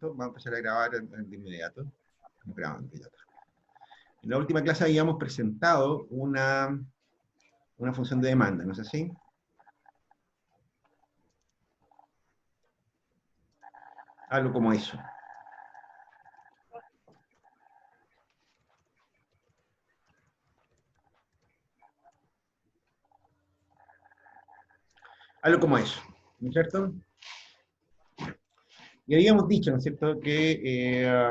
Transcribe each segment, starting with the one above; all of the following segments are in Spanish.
¿cierto? Vamos a empezar a grabar de inmediato. Estamos grabando ya. En la última clase habíamos presentado una función de demanda, ¿no es así? Algo como eso. Algo como eso, ¿no es cierto? Y habíamos dicho, ¿no es cierto?, que,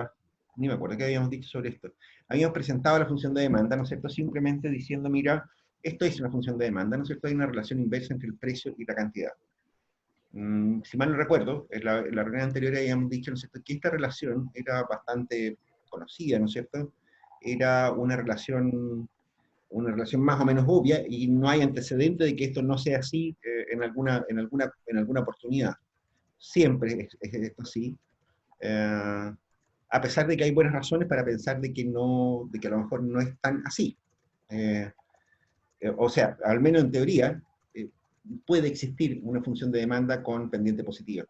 ni me acuerdo qué habíamos dicho sobre esto. Habíamos presentado la función de demanda, ¿no es cierto?, simplemente diciendo, mira, esto es una función de demanda, ¿no es cierto?, hay una relación inversa entre el precio y la cantidad. Si mal no recuerdo, en la reunión anterior habíamos dicho, ¿no es cierto?, que esta relación era bastante conocida, ¿no es cierto?, era una relación más o menos obvia, y no hay antecedente de que esto no sea así en alguna oportunidad. Siempre es esto así, a pesar de que hay buenas razones para pensar de que a lo mejor no es tan así. Eh, o sea, al menos en teoría, eh, puede existir una función de demanda con pendiente positiva,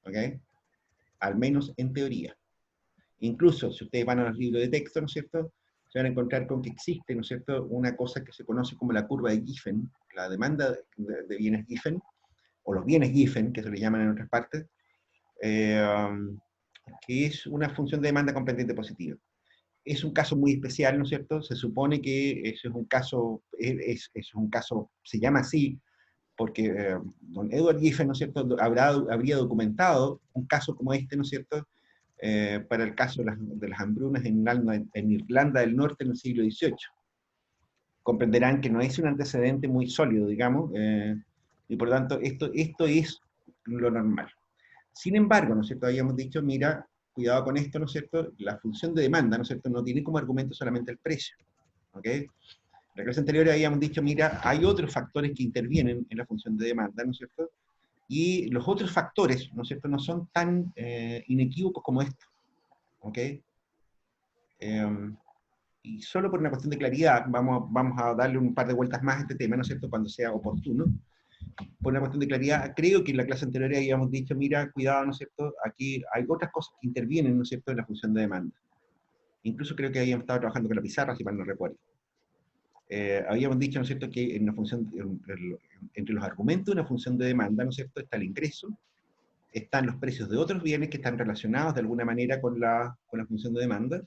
¿ok? Al menos en teoría. Incluso si ustedes van a los libros de texto, ¿no es cierto?, se van a encontrar con que existe, ¿no es cierto?, una cosa que se conoce como la curva de Giffen, la demanda de bienes Giffen, o los bienes Giffen, que se le llaman en otras partes, que es una función de demanda con pendiente positiva. Es un caso muy especial, ¿no es cierto? Se supone que eso es un caso, se llama así, porque don Edward Giffen, ¿no es cierto?, habría documentado un caso como este, ¿no es cierto?, para el caso de las hambrunas en Irlanda del Norte en el siglo XVIII. Comprenderán que no es un antecedente muy sólido, digamos, y por lo tanto esto es lo normal. Sin embargo, ¿no es cierto?, habíamos dicho, mira, cuidado con esto, ¿no es cierto?, la función de demanda, ¿no es cierto?, no tiene como argumento solamente el precio, ¿ok? En la clase anterior habíamos dicho, mira, hay otros factores que intervienen en la función de demanda, ¿no es cierto?, y los otros factores, ¿no es cierto?, no son tan inequívocos como esto, ¿ok? Y solo por una cuestión de claridad, vamos a darle un par de vueltas más a este tema, ¿no es cierto?, cuando sea oportuno. Por una cuestión de claridad, creo que en la clase anterior habíamos dicho, mira, cuidado, ¿no es cierto?, aquí hay otras cosas que intervienen, ¿no es cierto?, en la función de demanda. Incluso creo que habíamos estado trabajando con la pizarra, si mal no recuerdo. Habíamos dicho, ¿no es cierto?, que entre los argumentos de una función de demanda, ¿no es cierto?, está el ingreso, están los precios de otros bienes que están relacionados de alguna manera con la función de demanda,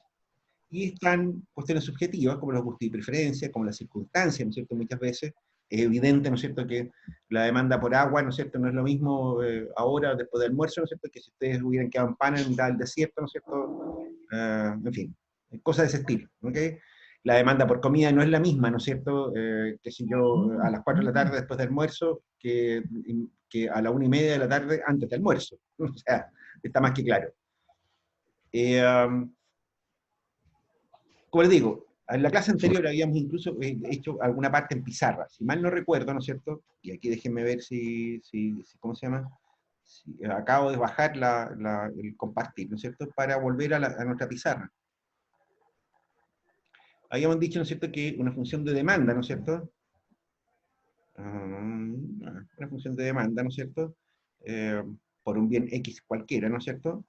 y están cuestiones subjetivas, como los gustos y preferencias, como las circunstancias, ¿no es cierto? Muchas veces es evidente, ¿no es cierto?, que la demanda por agua, ¿no es cierto?, no es lo mismo ahora, después del almuerzo, ¿no es cierto?, que si ustedes hubieran quedado en Pana en mitad del desierto, ¿no es cierto? En fin, cosas de ese estilo, ¿ok? La demanda por comida no es la misma, ¿no es cierto?, que si yo a las 4 de la tarde después del almuerzo, que a la 1:30 de la tarde antes del almuerzo. O sea, está más que claro. Como les digo, en la clase anterior habíamos incluso hecho alguna parte en pizarra, si mal no recuerdo, ¿no es cierto? Y aquí déjenme ver ¿cómo se llama? Si, acabo de bajar el compartir, ¿no es cierto?, para volver a nuestra pizarra. Habíamos dicho, ¿no es cierto?, que una función de demanda, ¿no es cierto? Una función de demanda, ¿no es cierto?, por un bien X cualquiera, ¿no es cierto?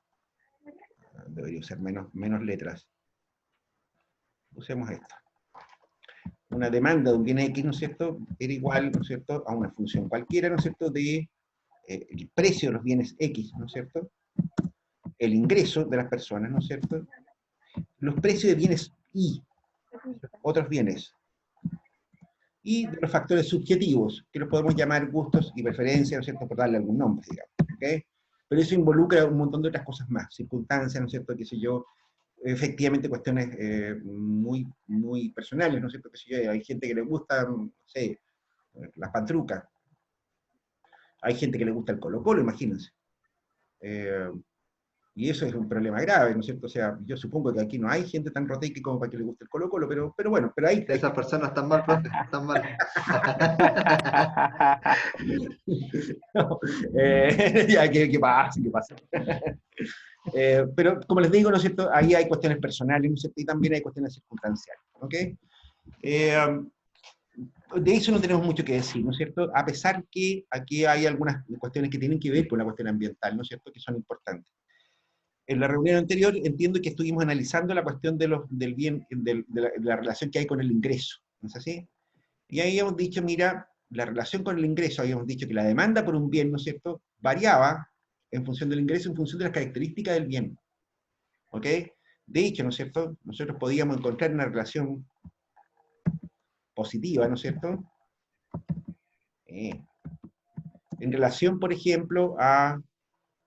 Debería usar menos letras. Usemos esto. Una demanda de un bien X, ¿no es cierto?, era igual, ¿no es cierto?, a una función cualquiera, ¿no es cierto?, de el precio de los bienes X, ¿no es cierto?, el ingreso de las personas, ¿no es cierto?, los precios de bienes Y, otros bienes, y de los factores subjetivos, que los podemos llamar gustos y preferencias, ¿no es cierto?, por darle algún nombre, digamos, ¿ok? Pero eso involucra un montón de otras cosas más, circunstancias, ¿no es cierto?, qué sé yo, efectivamente cuestiones muy personales, ¿no es cierto?, qué sé yo, hay gente que le gusta, no sé, las pantrucas, hay gente que le gusta el Colo-Colo, imagínense. Y eso es un problema grave, ¿no es cierto? O sea, yo supongo que aquí no hay gente tan roteica como para que le guste el Colo-Colo, pero bueno, pero hay Esas personas están mal, profe, están mal. No, ya, ¿qué pasa? ¿Qué pasa? Pero como les digo, ¿no es cierto? Ahí hay cuestiones personales, ¿no es cierto? Y también hay cuestiones circunstanciales, ¿ok? De eso no tenemos mucho que decir, ¿no es cierto? A pesar que aquí hay algunas cuestiones que tienen que ver con la cuestión ambiental, ¿no es cierto?, que son importantes. En la reunión anterior entiendo que estuvimos analizando la cuestión del bien, de la relación que hay con el ingreso, ¿no es así? Y ahí hemos dicho, mira, la relación con el ingreso, habíamos dicho que la demanda por un bien, ¿no es cierto?, variaba en función del ingreso, en función de las características del bien, ¿ok? De hecho, ¿no es cierto?, nosotros podíamos encontrar una relación positiva, ¿no es cierto?, en relación, por ejemplo, a,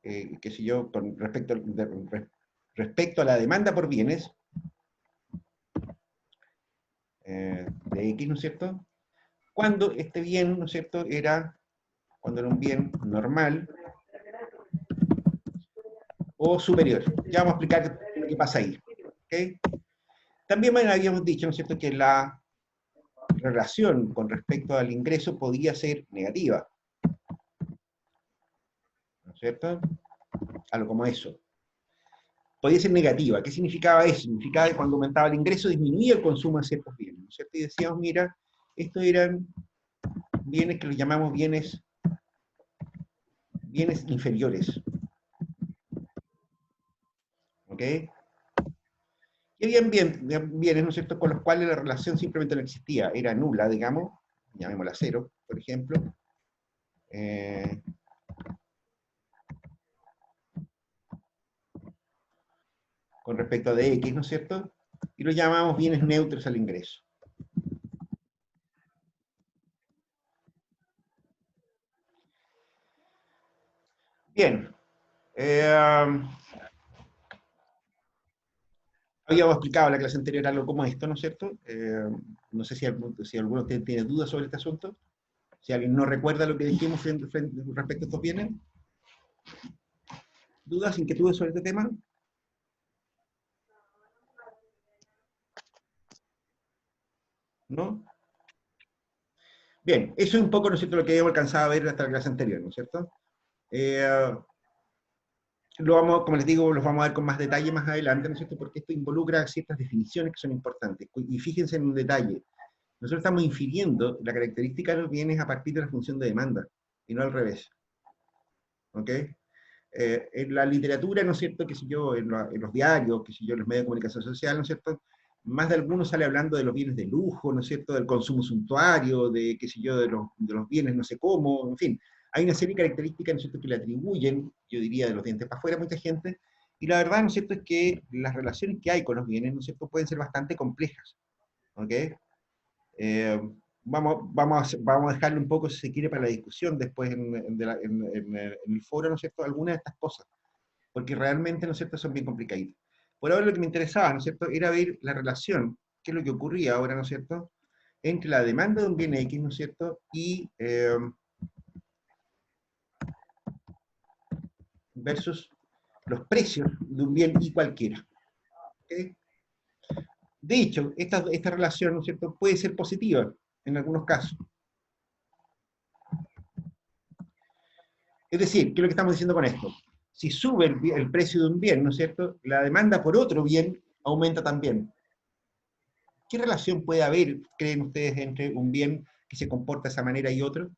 qué sé yo, con respecto a la demanda por bienes, de X, ¿no es cierto?, cuando este bien, ¿no es cierto?, cuando era un bien normal o superior. Ya vamos a explicar lo que pasa ahí, ¿ok? También habíamos dicho, ¿no es cierto?, que la relación con respecto al ingreso podía ser negativa, ¿no es cierto?, algo como eso. Podía ser negativa. ¿Qué significaba eso? Significaba que cuando aumentaba el ingreso disminuía el consumo de ciertos bienes, ¿no es cierto? Y decíamos, mira, estos eran bienes que los llamamos bienes inferiores, ¿ok? Y habían bienes, ¿no es cierto?, con los cuales la relación simplemente no existía, era nula, digamos, llamémosla cero, por ejemplo. Con respecto a de X, ¿no es cierto? Y lo llamamos bienes neutros al ingreso. Bien. Habíamos explicado en la clase anterior algo como esto, ¿no es cierto? No sé si alguno tiene dudas sobre este asunto. Si alguien no recuerda lo que dijimos respecto a estos bienes. ¿Dudas, inquietudes sobre este tema? ¿No? Bien, eso es un poco, ¿no es cierto?, lo que habíamos alcanzado a ver hasta la clase anterior, ¿no es cierto? Como les digo, los vamos a ver con más detalle más adelante, ¿no es cierto?, porque esto involucra ciertas definiciones que son importantes. Y fíjense en un detalle. Nosotros estamos infiriendo la característica de los bienes a partir de la función de demanda, y no al revés. ¿Ok? En la literatura, ¿no es cierto?, qué sé yo, en los diarios, qué sé yo, en los medios de comunicación social, ¿no es cierto?, más de algunos sale hablando de los bienes de lujo, ¿no es cierto?, del consumo suntuario, de, qué sé yo, de los bienes no sé cómo, en fin. Hay una serie de características, ¿no es cierto?, que le atribuyen, yo diría, de los dientes para afuera a mucha gente, y la verdad, ¿no es cierto?, es que las relaciones que hay con los bienes, ¿no es cierto?, pueden ser bastante complejas. ¿Ok? Vamos a dejarle un poco, si se quiere, para la discusión después en el foro, ¿no es cierto?, algunas de estas cosas, porque realmente, ¿no es cierto?, son bien complicaditas. Por ahora lo que me interesaba, ¿no es cierto?, era ver la relación, qué es lo que ocurría ahora, ¿no es cierto?, entre la demanda de un bien X, ¿no es cierto?, y versus los precios de un bien Y cualquiera. ¿Okay? De hecho, esta relación, ¿no es cierto?, puede ser positiva en algunos casos. Es decir, ¿qué es lo que estamos diciendo con esto? Si sube el precio de un bien, ¿no es cierto?, la demanda por otro bien aumenta también. ¿Qué relación puede haber, creen ustedes, entre un bien que se comporta de esa manera y otro?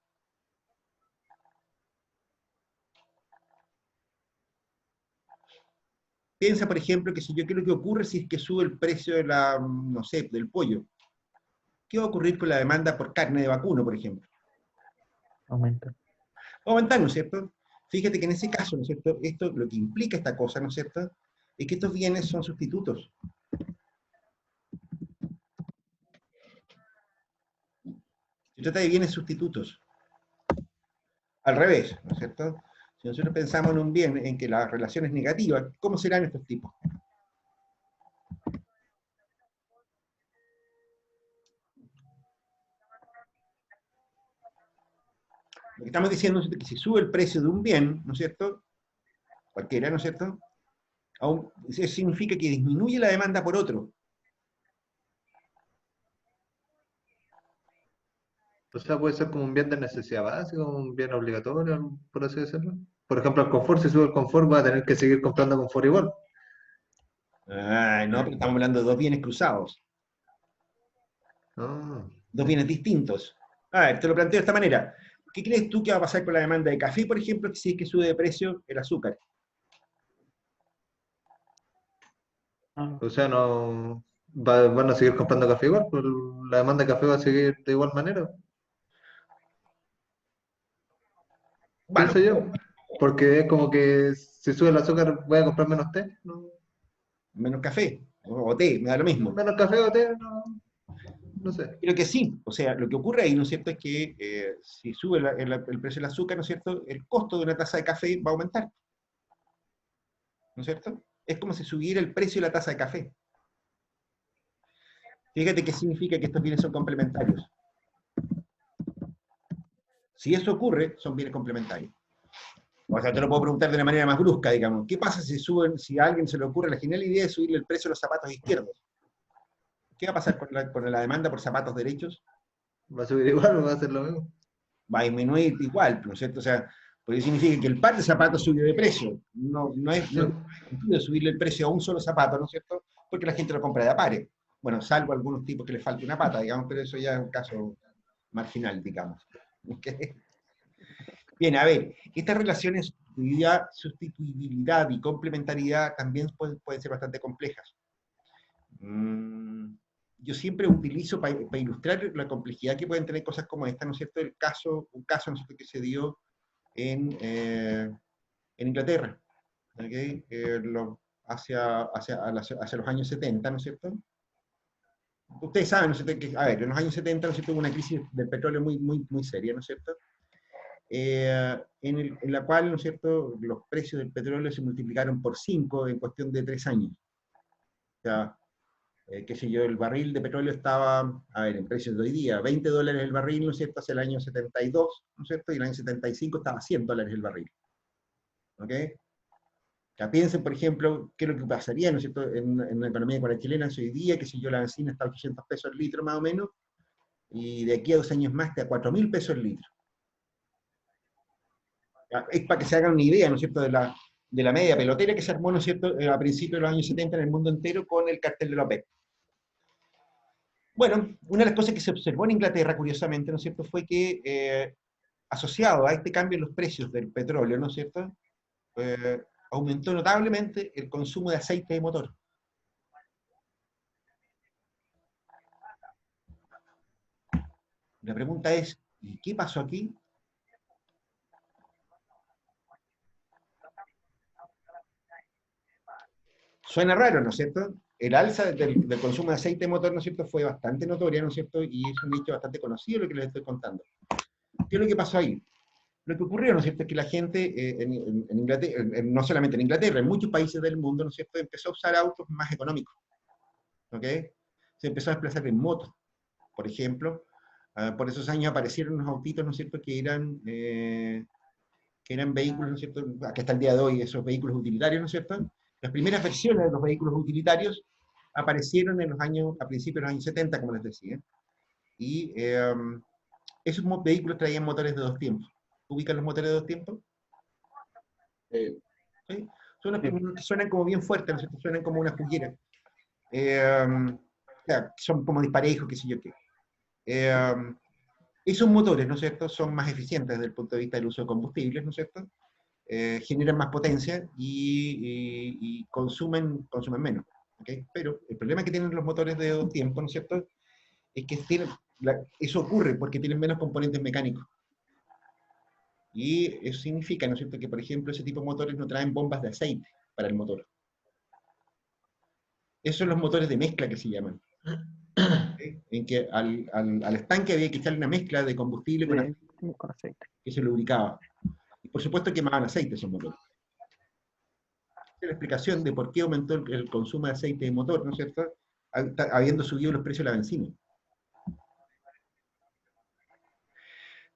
Piensa, por ejemplo, que si yo, ¿qué es lo que ocurre si es que sube el precio de no sé, del pollo? ¿Qué va a ocurrir con la demanda por carne de vacuno, por ejemplo? Aumenta. Va a aumentar, ¿no es cierto? Fíjate que en ese caso, ¿no es cierto?, esto, lo que implica esta cosa, ¿no es cierto?, es que estos bienes son sustitutos. Se trata de bienes sustitutos. Al revés, ¿no es cierto? Si nosotros pensamos en un bien en que la relación es negativa, ¿cómo serán estos tipos? Lo que estamos diciendo es que si sube el precio de un bien, ¿no es cierto?, cualquiera, ¿no es cierto?, eso significa que disminuye la demanda por otro. O sea, puede ser como un bien de necesidad básica, un bien obligatorio, por así decirlo. Por ejemplo, el confort, si sube el confort, va a tener que seguir comprando confort igual. No, pero estamos hablando de dos bienes cruzados, Ah, dos bienes distintos. A ver, te lo planteo de esta manera. ¿Qué crees tú que va a pasar con la demanda de café, por ejemplo, si es que sube de precio el azúcar? Ah, O sea, no van a seguir comprando café igual, pues la demanda de café va a seguir de igual manera, Bueno, pienso yo. Porque es como que si sube el azúcar voy a comprar menos té, ¿no? menos café o té, me da lo mismo. Menos café o té, no, no sé. Creo que sí, o sea, lo que ocurre ahí, ¿no es cierto?, es que si sube el precio del azúcar, ¿no es cierto?, el costo de una taza de café va a aumentar, ¿no es cierto? Es como si subiera el precio de la taza de café. Fíjate qué significa que estos bienes son complementarios. Si eso ocurre, son bienes complementarios. O sea, te lo puedo preguntar de una manera más brusca, digamos. ¿Qué pasa si a alguien se le ocurre la genial idea de subirle el precio de los zapatos izquierdos? ¿Qué va a pasar con la demanda por zapatos derechos? Va a subir igual o va a ser lo mismo. Va a disminuir igual, ¿no es cierto? O sea, porque significa que el par de zapatos subió de precio. No Sí. tiene sentido subirle el precio a un solo zapato, ¿no es cierto? Porque la gente lo compra de a pares. Bueno, salvo algunos tipos que les falte una pata, digamos, pero eso ya es un caso marginal, digamos. ¿Ok? Bien, a ver, estas relaciones de sustituibilidad y complementariedad también pueden ser bastante complejas. Yo siempre utilizo para ilustrar la complejidad que pueden tener cosas como esta, ¿no es cierto? Un caso, ¿no es cierto?, que se dio en Inglaterra, ¿ok? Hacia los años 70, ¿no es cierto? Ustedes saben, ¿no es cierto?, que, a ver, en los años 70, ¿no es cierto?, hubo una crisis del petróleo muy, muy, muy seria, ¿no es cierto?, en la cual, ¿no es cierto?, los precios del petróleo se multiplicaron por 5 en cuestión de 3 años. O sea, qué sé yo, el barril de petróleo estaba, a ver, en precios de hoy día, $20 el barril, ¿no es cierto?, hacia el año 72, ¿no es cierto?, y el año 75 estaba $100 el barril. ¿Ok? Ya piensen, por ejemplo, qué es lo que pasaría, ¿no es cierto?, en una economía como la chilena hoy día, que si yo la benzina está a 800 pesos el litro más o menos, y de aquí a 2 años más está a 4.000 pesos el litro. Ya, es para que se hagan una idea, ¿no es cierto?, de la media pelotera que se armó, ¿no es cierto?, a principios de los años 70 en el mundo entero con el cartel de la OPEP. Bueno, una de las cosas que se observó en Inglaterra, curiosamente, ¿no es cierto?, fue que asociado a este cambio en los precios del petróleo, ¿no es cierto?, aumentó notablemente el consumo de aceite de motor. La pregunta es, ¿y qué pasó aquí? Suena raro, ¿no es cierto? El alza del consumo de aceite de motor, ¿no es cierto?, fue bastante notoria, ¿no es cierto?, y es un hecho bastante conocido lo que les estoy contando. ¿Qué es lo que pasó ahí? Lo que ocurrió, ¿no es cierto?, es que la gente en Inglaterra, no solamente en Inglaterra, en muchos países del mundo, ¿no es cierto?, empezó a usar autos más económicos, ¿ok? Se empezó a desplazar en moto, por ejemplo. Por esos años aparecieron unos autitos, ¿no es cierto?, que eran vehículos, ¿no es cierto?, que hasta el día de hoy, esos vehículos utilitarios, ¿no es cierto? Las primeras versiones de los vehículos utilitarios aparecieron a principios de los años 70, como les decía, y esos vehículos traían motores de 2 tiempos. ¿Ubican los motores de 2 tiempos? ¿Sí? Son unos que suenan como bien fuertes, ¿no es cierto?, suenan como una juguera. O sea, son como disparejos, qué sé yo qué. Esos motores, ¿no es cierto?, son más eficientes desde el punto de vista del uso de combustibles, ¿no es cierto?, generan más potencia y consumen menos. ¿Okay? Pero el problema que tienen los motores de 2 tiempos, ¿no es cierto?, es que eso ocurre porque tienen menos componentes mecánicos. Y eso significa, ¿no es cierto?, que, por ejemplo, ese tipo de motores no traen bombas de aceite para el motor. Esos son los motores de mezcla que se llaman. ¿Okay? En que al estanque había que echarle una mezcla de combustible con aceite con aceite. que se lubricaba. Y por supuesto quemaban aceite esos motores. La explicación de por qué aumentó el consumo de aceite de motor, ¿no es cierto?, habiendo subido los precios de la benzina.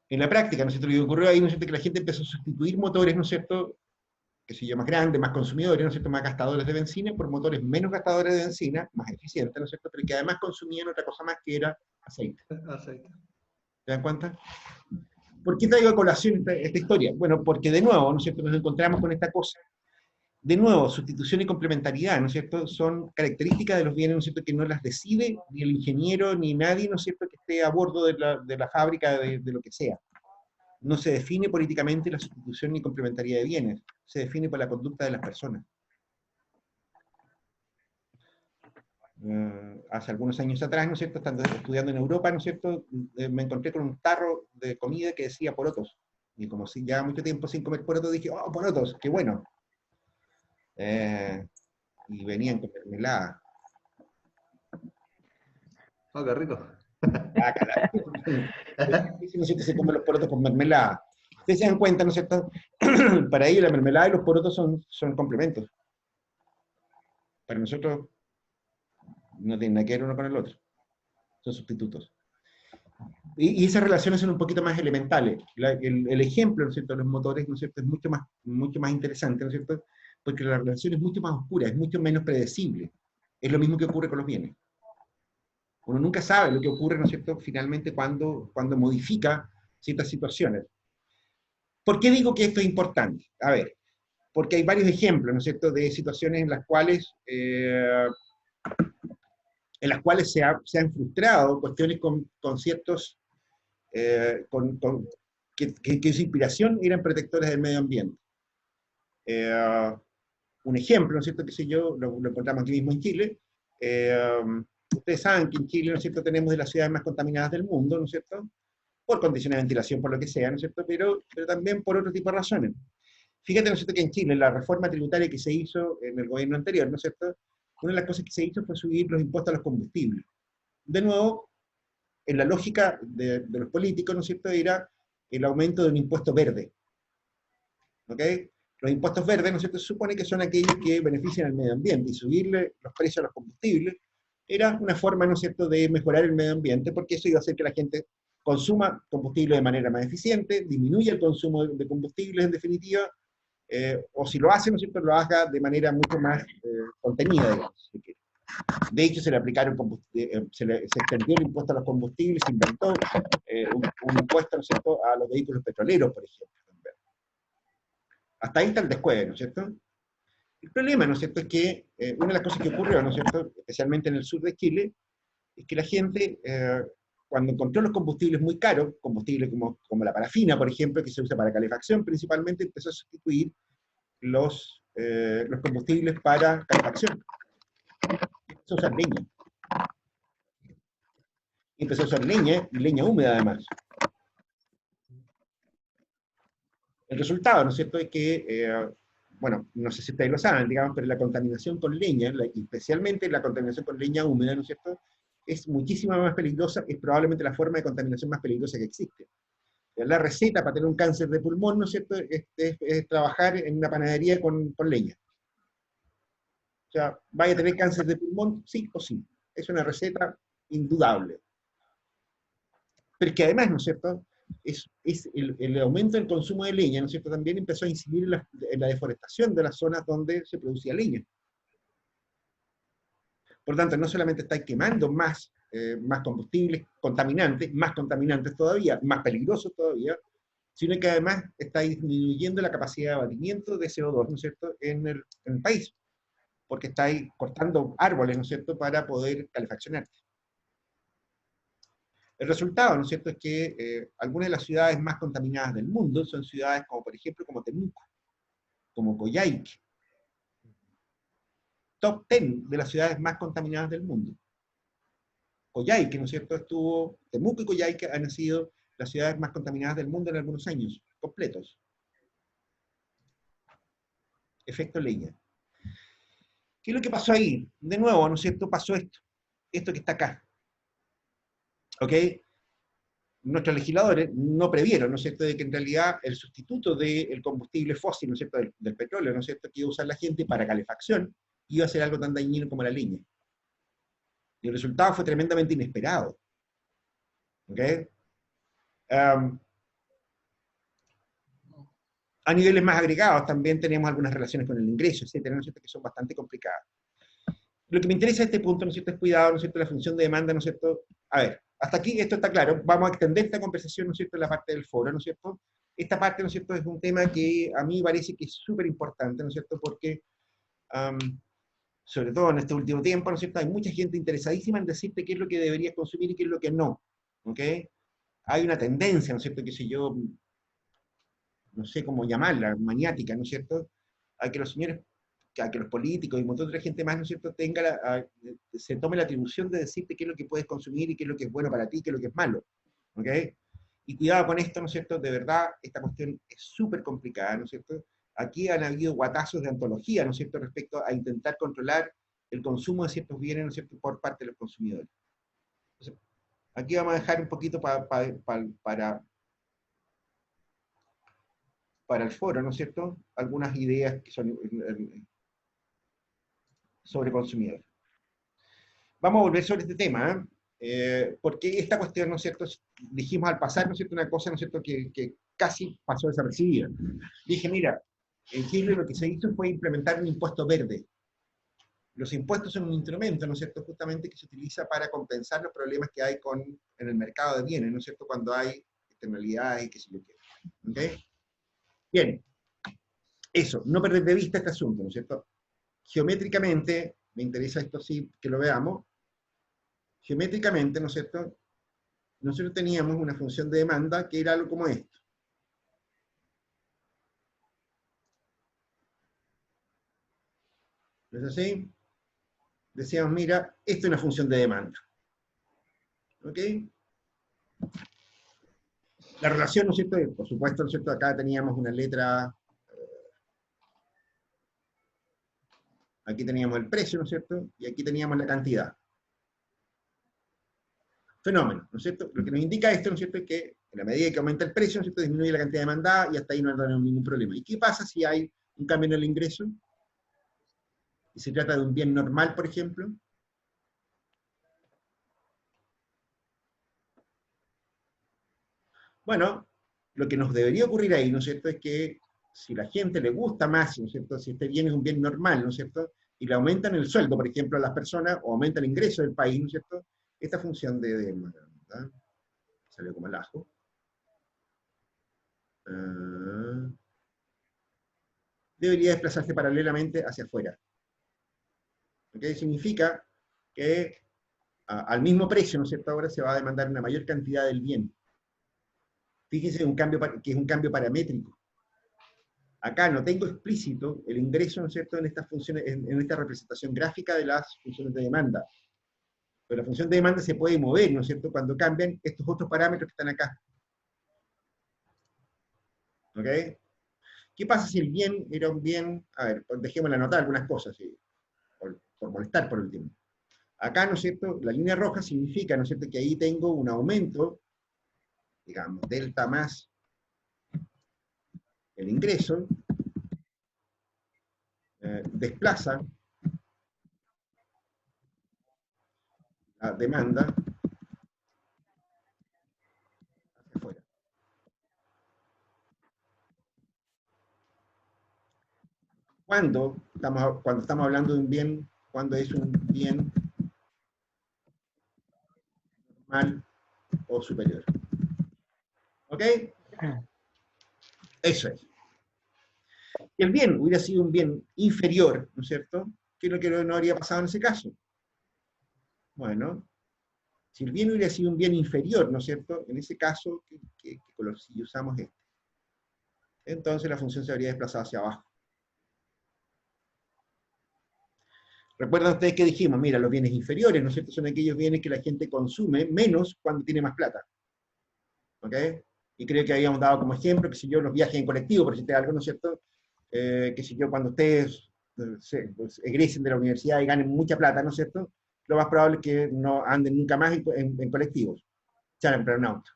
En la práctica, ¿no es cierto?, lo que ocurrió ahí, ¿no es cierto?, que la gente empezó a sustituir motores, ¿no es cierto?, que se llaman más grandes, más consumidores, ¿no es cierto?, más gastadores de benzina, por motores menos gastadores de benzina, más eficientes, ¿no es cierto?, pero que además consumían otra cosa más que era aceite. Aceite. ¿Se dan cuenta? ¿Por qué traigo a colación esta historia? Bueno, porque de nuevo, ¿no es cierto?, nos encontramos con esta cosa. De nuevo, sustitución y complementariedad, ¿no es cierto?, son características de los bienes, ¿no es cierto?, que no las decide ni el ingeniero ni nadie, ¿no es cierto?, que esté a bordo de la fábrica de lo que sea. No se define políticamente la sustitución ni complementariedad de bienes, se define por la conducta de las personas. hace algunos años atrás, ¿no es cierto?, estando estudiando en Europa, ¿no es cierto?, me encontré con un tarro de comida que decía porotos. Y como si ya mucho tiempo sin comer porotos, dije, oh, porotos, qué bueno. Y venían con mermelada. Oh, qué rico. Ah, carajo. ¿No es cierto? Se comen los porotos con mermelada. Ustedes se dan cuenta, ¿no es cierto? Para ellos la mermelada y los porotos son complementos. Para nosotros no tienen nada que ver uno con el otro. Son sustitutos. Y esas relaciones son un poquito más elementales. El ejemplo, ¿no es cierto?, de los motores, ¿no es cierto?, es mucho más interesante, ¿no es cierto?, porque la relación es mucho más oscura, es mucho menos predecible. Es lo mismo que ocurre con los bienes. Uno nunca sabe lo que ocurre, ¿no es cierto?, finalmente cuando modifica ciertas situaciones. ¿Por qué digo que esto es importante? A ver, porque hay varios ejemplos, ¿no es cierto?, de situaciones en las cuales se han frustrado cuestiones con ciertos, que su inspiración eran protectores del medio ambiente. Un ejemplo, ¿no es cierto?, que sé yo, lo encontramos aquí mismo en Chile. Ustedes saben que en Chile, ¿no es cierto?, tenemos de las ciudades más contaminadas del mundo, ¿no es cierto?, por condiciones de ventilación, por lo que sea, ¿no es cierto?, pero también por otro tipo de razones. Fíjate, ¿no es cierto?, que en Chile la reforma tributaria que se hizo en el gobierno anterior, ¿no es cierto?, una de las cosas que se hizo fue subir los impuestos a los combustibles. De nuevo, en la lógica de los políticos, ¿no es cierto?, era el aumento de un impuesto verde. ¿Ok? Los impuestos verdes, ¿no es cierto?, se supone que son aquellos que benefician al medio ambiente, y subirle los precios a los combustibles era una forma, ¿no es cierto?, de mejorar el medio ambiente, porque eso iba a hacer que la gente consuma combustible de manera más eficiente, disminuya el consumo de combustibles en definitiva, o si lo hace, ¿no es cierto?, lo haga de manera mucho más contenida, digamos, si quiere. De hecho, se le aplicaron se extendió el impuesto a los combustibles, se inventó un impuesto, ¿no es cierto?, a los vehículos petroleros, por ejemplo. Hasta ahí está el descueve, ¿no es cierto? El problema, ¿no es cierto?, es que una de las cosas que ocurrió, ¿no es cierto?, especialmente en el sur de Chile, es que la gente, cuando encontró los combustibles muy caros, combustibles como la parafina, por ejemplo, que se usa para calefacción principalmente, empezó a sustituir los combustibles para calefacción. Empezó a usar leña. Y empezó a usar leña, y leña húmeda además. El resultado, ¿no es cierto?, es que, bueno, no sé si ustedes lo saben, digamos, pero la contaminación con leña, especialmente la contaminación con leña húmeda, ¿no es cierto?, es muchísimo más peligrosa, es probablemente la forma de contaminación más peligrosa que existe. La receta para tener un cáncer de pulmón, ¿no es cierto?, es trabajar en una panadería con leña. O sea, ¿vaya a tener cáncer de pulmón? Sí o sí. Es una receta indudable. Pero es que además, ¿no es cierto?, el aumento del consumo de leña, ¿no es cierto?, también empezó a incidir en la deforestación de las zonas donde se producía leña. Por lo tanto, no solamente estáis quemando más combustibles más contaminantes todavía, más peligrosos todavía, sino que además estáis disminuyendo la capacidad de abatimiento de CO2, ¿no es cierto?, en el país, porque estáis cortando árboles, ¿no es cierto?, para poder calefaccionarte. El resultado, ¿no es cierto?, es que algunas de las ciudades más contaminadas del mundo son ciudades como, por ejemplo, como Temuco, como Coyhaique. Top 10 de las ciudades más contaminadas del mundo. Coyhaique, ¿no es cierto?, Temuco y Coyhaique han sido las ciudades más contaminadas del mundo en algunos años, completos. Efecto leña. ¿Qué es lo que pasó ahí? De nuevo, ¿no es cierto?, pasó esto que está acá. ¿Ok? Nuestros legisladores no previeron, ¿no es cierto?, de que en realidad el sustituto del combustible fósil, ¿no es cierto?, del petróleo, ¿no es cierto?, que iba a usar la gente para calefacción, iba a ser algo tan dañino como la leña. Y el resultado fue tremendamente inesperado. ¿Ok? A niveles más agregados también tenemos algunas relaciones con el ingreso, etcétera, ¿no es cierto?, que son bastante complicadas. Lo que me interesa a este punto, ¿no es cierto?, es cuidado, ¿no es cierto?, la función de demanda, ¿no es cierto? A ver, hasta aquí esto está claro. Vamos a extender esta conversación, ¿no es cierto?, en la parte del foro, ¿no es cierto? Esta parte, ¿no es cierto?, es un tema que a mí me parece que es súper importante, ¿no es cierto?, porque, sobre todo en este último tiempo, ¿no es cierto?, hay mucha gente interesadísima en decirte qué es lo que deberías consumir y qué es lo que no, ¿ok? Hay una tendencia, ¿no es cierto?, que si yo, no sé cómo llamarla, maniática, ¿no es cierto?, a que los señores a que los políticos y un montón de otra gente más, ¿no es cierto?, se tome la atribución de decirte qué es lo que puedes consumir y qué es lo que es bueno para ti, qué es lo que es malo. ¿Ok? Y cuidado con esto, ¿no es cierto? De verdad, esta cuestión es súper complicada, ¿no es cierto? Aquí han habido guatazos de antología, ¿no es cierto?, respecto a intentar controlar el consumo de ciertos bienes, ¿no es cierto?, por parte de los consumidores. Entonces, aquí vamos a dejar un poquito para el foro, ¿no es cierto?, algunas ideas que son sobre consumidores. Vamos a volver sobre este tema, porque esta cuestión, ¿no es cierto?, dijimos al pasar, ¿no es cierto?, una cosa, ¿no es cierto?, que casi pasó desapercibida. Dije, mira, en Chile lo que se hizo fue implementar un impuesto verde. Los impuestos son un instrumento, ¿no es cierto?, justamente que se utiliza para compensar los problemas que hay en el mercado de bienes, ¿no es cierto?, cuando hay externalidades y qué sé yo qué. ¿Ok? Bien, eso, no perder de vista este asunto, ¿no es cierto? Geométricamente, me interesa esto sí que lo veamos, geométricamente, ¿no es cierto?, nosotros teníamos una función de demanda que era algo como esto. ¿No es así? Decíamos, mira, esto es una función de demanda. ¿Ok? La relación, ¿no es cierto? Por supuesto, ¿no es cierto? Acá teníamos una letra, aquí teníamos el precio, ¿no es cierto? Y aquí teníamos la cantidad. Fenómeno, ¿no es cierto? Lo que nos indica esto, ¿no es cierto?, es que en la medida que aumenta el precio, ¿no es cierto?, disminuye la cantidad demandada y hasta ahí no hay ningún problema. ¿Y qué pasa si hay un cambio en el ingreso? Y se trata de un bien normal, por ejemplo. Bueno, lo que nos debería ocurrir ahí, ¿no es cierto?, es que si la gente le gusta más, ¿no es cierto?, si este bien es un bien normal, ¿no es cierto?, y le aumentan el sueldo, por ejemplo, a las personas, o aumenta el ingreso del país, ¿no es cierto?, esta función de demanda, salió como el ajo, debería desplazarse paralelamente hacia afuera. ¿Ok? Significa que al mismo precio, ¿no es cierto?, ahora se va a demandar una mayor cantidad del bien. Fíjense que es un cambio paramétrico. Acá no tengo explícito el ingreso, ¿no es cierto?, en estas funciones, en esta representación gráfica de las funciones de demanda. Pero la función de demanda se puede mover, ¿no es cierto?, cuando cambian estos otros parámetros que están acá. ¿Ok? ¿Qué pasa si el bien era un bien? A ver, dejémosle anotar algunas cosas, ¿sí?, por molestar por último. Acá, ¿no es cierto?, la línea roja significa, ¿no es cierto?, que ahí tengo un aumento, digamos, delta más el ingreso, desplaza la demanda hacia afuera. Cuando estamos hablando de un bien, cuando es un bien normal o superior. ¿Ok? Eso es. Si el bien hubiera sido un bien inferior, ¿no es cierto?, ¿qué es lo que no habría pasado en ese caso? Bueno, si el bien hubiera sido un bien inferior, ¿no es cierto?, en ese caso, ¿qué color si usamos este? Entonces la función se habría desplazado hacia abajo. ¿Recuerdan ustedes que dijimos? Mira, los bienes inferiores, ¿no es cierto?, son aquellos bienes que la gente consume menos cuando tiene más plata. ¿Ok? Y creo que habíamos dado como ejemplo, que si yo, los viajes en colectivo, por decirte algo, ¿no es cierto?, que si yo cuando ustedes pues, egresen de la universidad y ganen mucha plata, ¿no es cierto?, lo más probable es que no anden nunca más en colectivos, salen para un auto.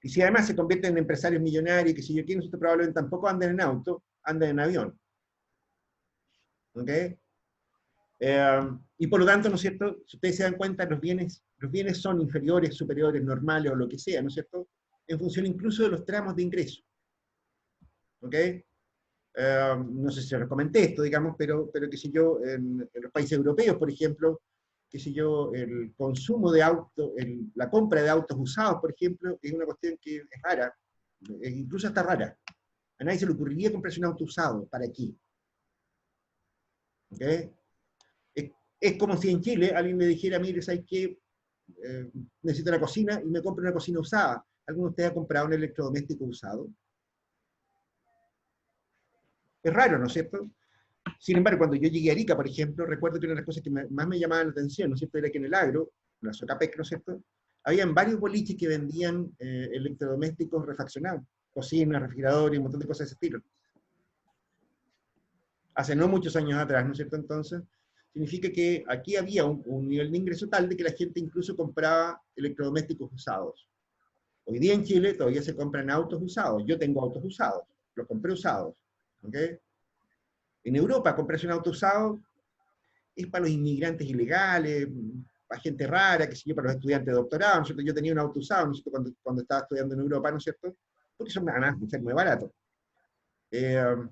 Y si además se convierten en empresarios millonarios, que si yo quiero, ¿no es cierto?, probablemente tampoco anden en auto, anden en avión. ¿Ok? Y por lo tanto, ¿no es cierto?, si ustedes se dan cuenta, los bienes son inferiores, superiores, normales o lo que sea, ¿no es cierto?, en función incluso de los tramos de ingreso. ¿Ok? No sé si les comenté esto, digamos, pero que si yo, en los países europeos, por ejemplo, que si yo, el consumo de autos, la compra de autos usados, por ejemplo, es una cuestión que es rara, incluso hasta rara. A nadie se le ocurriría comprarse un auto usado, ¿para qué? ¿Ok? Es como si en Chile alguien me dijera, mire, ¿sabes qué? Necesito una cocina y me compro una cocina usada. ¿Alguno de ustedes ha comprado un electrodoméstico usado? Es raro, ¿no es cierto? Sin embargo, cuando yo llegué a Arica, por ejemplo, recuerdo que una de las cosas que más me llamaban la atención, ¿no es cierto?, era que en el agro, en la Socapec, ¿no es cierto?, habían varios boliches que vendían electrodomésticos refaccionados, cocinas, refrigeradores, un montón de cosas de ese estilo. Hace no muchos años atrás, ¿no es cierto? Entonces, significa que aquí había un nivel de ingreso tal de que la gente incluso compraba electrodomésticos usados. Hoy día en Chile todavía se compran autos usados. Yo tengo autos usados, los compré usados. ¿Ok? En Europa, comprarse un auto usado es para los inmigrantes ilegales, para gente rara, que sé yo, para los estudiantes de doctorado, ¿no es cierto? Yo tenía un auto usado, ¿no es cierto?, cuando estaba estudiando en Europa, ¿no es cierto? Porque son además de ser muy baratos. Pero,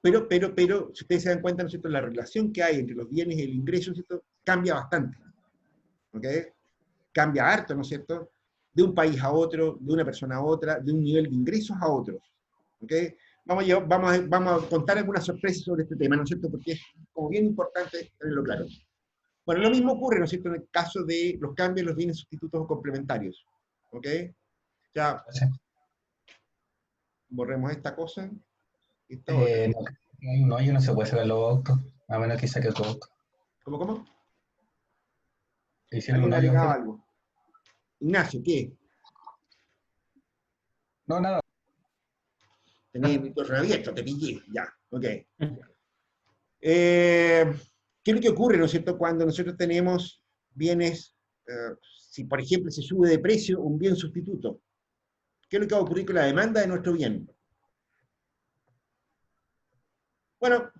si ustedes se dan cuenta, ¿no es cierto?, la relación que hay entre los bienes y el ingreso, ¿no es cierto?, cambia bastante. ¿Ok? Cambia harto, ¿no es cierto?, de un país a otro, de una persona a otra, de un nivel de ingresos a otro. ¿Ok? Vamos a contar algunas sorpresas sobre este tema, ¿no es cierto?, porque es como bien importante tenerlo claro. Bueno, lo mismo ocurre, ¿no es cierto?, en el caso de los cambios en los bienes sustitutos o complementarios. ¿Ok? Ya, Sí. borremos esta cosa y esta otra. No, yo no se puede sacar los autos, a menos que saque tu auto. ¿Cómo? Hicieron ¿Alguien un ha hoyo agregado afuera. algo? Ignacio, ¿qué? No, nada. Tenés el micrófono abierto, te pillé, ya, ok. ¿Qué es lo que ocurre, ¿no es cierto?, cuando nosotros tenemos bienes, si por ejemplo se sube de precio un bien sustituto? ¿Qué es lo que va a ocurrir con la demanda de nuestro bien? Bueno,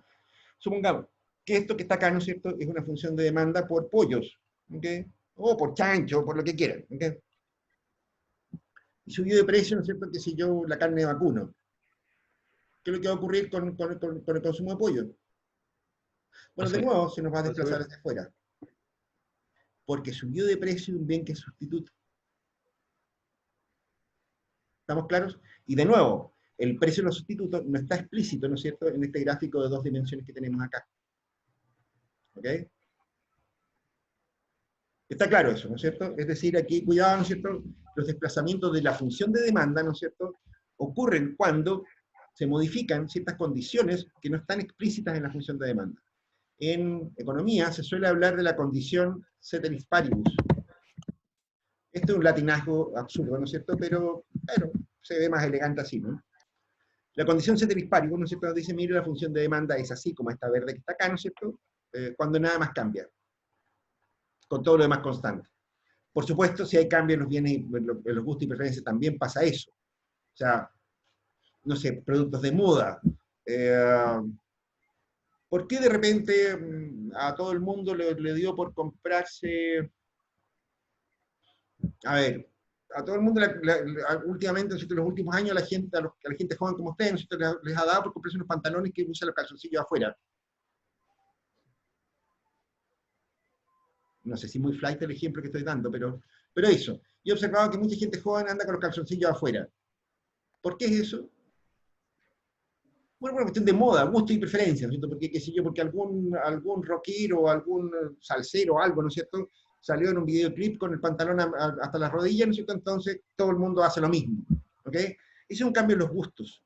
supongamos que esto que está acá, ¿no es cierto?, es una función de demanda por pollos, ¿ok? O por chancho, o por lo que quieran, ¿ok? Y subió de precio, ¿no es cierto?, qué sé yo, la carne de vacuno. ¿Qué es lo que va a ocurrir con el consumo de pollo? Bueno, de nuevo se nos va a desplazar hacia afuera, porque subió de precio un bien que es sustituto. ¿Estamos claros? Y de nuevo, el precio de los sustitutos no está explícito, ¿no es cierto?, en este gráfico de 2 dimensiones que tenemos acá. ¿Ok? Está claro eso, ¿no es cierto? Es decir, aquí, cuidado, ¿no es cierto?, los desplazamientos de la función de demanda, ¿no es cierto?, ocurren cuando se modifican ciertas condiciones que no están explícitas en la función de demanda. En economía se suele hablar de la condición ceteris paribus. Esto es un latinazgo absurdo, ¿no es cierto?, pero se ve más elegante así, ¿no? La condición ceteris paribus, ¿no es cierto?, nos dice, mire, la función de demanda es así, como esta verde que está acá, ¿no es cierto?, cuando nada más cambia, con todo lo demás constante. Por supuesto, si hay cambios en los bienes, en los gustos y preferencias, también pasa eso. O sea, no sé, productos de moda. ¿Por qué de repente a todo el mundo le dio por comprarse, a ver, a todo el mundo últimamente, en los últimos años, a la gente joven como ustedes, les ha dado por comprarse unos pantalones que usan los calzoncillos afuera? No sé si muy flight el ejemplo que estoy dando, pero eso. Yo he observado que mucha gente joven anda con los calzoncillos afuera. ¿Por qué es eso? Bueno, una cuestión de moda, gusto y preferencia, ¿no es cierto? Porque, qué sé yo, porque algún rockero, algún salsero o algo, ¿no es cierto?, salió en un videoclip con el pantalón hasta las rodillas, ¿no es cierto? Entonces todo el mundo hace lo mismo, ¿ok? Ese es un cambio en los gustos,